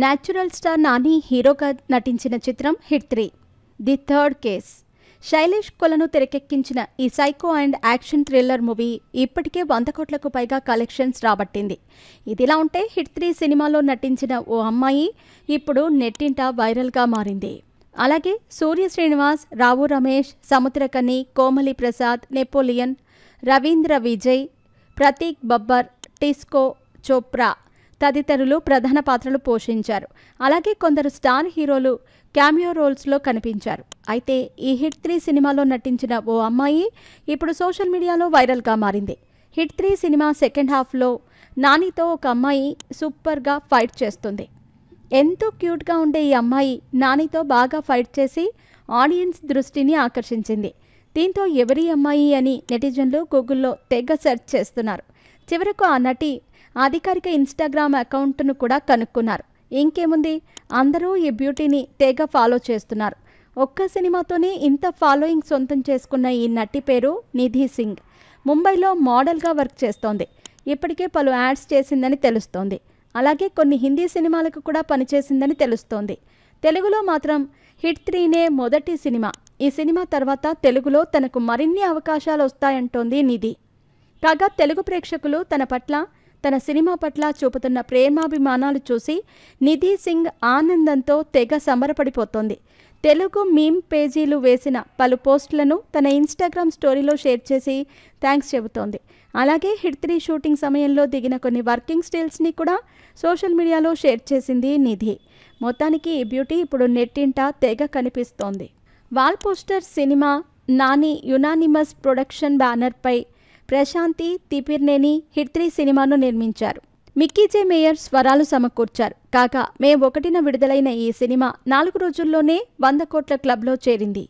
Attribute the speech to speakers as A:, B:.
A: Natural star Nani హీరోగా నటించిన చిత్రం hit 3 the third case. Shailesh కొలను తెరకెక్కించిన ఈ psycho and action thriller movie ఇప్పటికే 100 కోట్లకు పైగా కలెక్షన్స్ రాబట్టింది. ఇదిలా ఉంటే హిట్ 3 సినిమాలో నటించిన ఓ అమ్మాయి ఇప్పుడు నెట్టింట వైరల్గా మారింది. అలాగే సూర్య శ్రీనివాస్, రావు రమేష్, సముద్రకని, కోమలి ప్రసాద్, నెపోలియన్, రవీంద్ర విజయ్, ప్రతీక్ బబ్బర్, టిస్కో చోప్రా తదితరులు ప్రధాన పాత్రలు పోషించారు. అలాగే కొందరు స్టార్ హీరోలు క్యామియో రోల్స్లో కనిపించారు. అయితే ఈ హిట్ 3 సినిమాలో నటించిన ఓ అమ్మాయి ఇప్పుడు సోషల్ మీడియాలో వైరల్గా మారింది. హిట్ 3 సినిమా సెకండ్ హాఫ్లో నానితో ఒక అమ్మాయి సూపర్గా ఫైట్ చేస్తుంది. ఎంతో క్యూట్గా ఉండే ఈ అమ్మాయి నానితో బాగా ఫైట్ చేసి ఆడియన్స్ దృష్టిని ఆకర్షించింది. దీంతో ఎవరి అమ్మాయి అని నెటిజన్లు గూగుల్లో తెగ సెర్చ్ చేస్తున్నారు. చివరకు ఆ నటి అధికారిక ఇన్స్టాగ్రామ్ అకౌంట్ను కూడా కనుక్కున్నారు. ఇంకేముంది, అందరూ ఈ బ్యూటీని తెగ ఫాలో చేస్తున్నారు. ఒక్క సినిమాతోనే ఇంత ఫాలోయింగ్ సొంతం చేసుకున్న ఈ నటి పేరు నిధి సింగ్. ముంబైలో మోడల్గా వర్క్ చేస్తోంది. ఇప్పటికే పలు యాడ్స్ చేసిందని తెలుస్తోంది. అలాగే కొన్ని హిందీ సినిమాలకు కూడా పనిచేసిందని తెలుస్తోంది. తెలుగులో మాత్రం హిట్ 3నే మొదటి సినిమా. ఈ సినిమా తర్వాత తెలుగులో తనకు మరిన్ని అవకాశాలు వస్తాయంటోంది నిధి. కాగా తెలుగు ప్రేక్షకులు తన సినిమా పట్ల చూపుతున్న ప్రేమాభిమానాలు చూసి నిధి సింగ్ ఆనందంతో తెగ సంబరపడిపోతోంది. తెలుగు మీమ్ పేజీలు వేసిన పలు పోస్టులను తన ఇన్స్టాగ్రామ్ స్టోరీలో షేర్ చేసి థ్యాంక్స్ చెబుతోంది. అలాగే హిట్ 3 షూటింగ్ సమయంలో దిగిన కొన్ని వర్కింగ్ స్టిల్స్ని కూడా సోషల్ మీడియాలో షేర్ చేసింది నిధి. మొత్తానికి ఈ బ్యూటీ ఇప్పుడు నెట్టింట తెగ కనిపిస్తోంది. Wall poster cinema Nani unanimous production బ్యానర్పై ప్రశాంతి తిపిర్నేని హిట్ 3 సినిమాను నిర్మించారు. మిక్కీ జే మేయర్ స్వరాలు సమకూర్చారు. కాగా మే 1న విడుదలైన ఈ సినిమా 4 రోజుల్లోనే 100 కోట్ల క్లబ్లో చేరింది.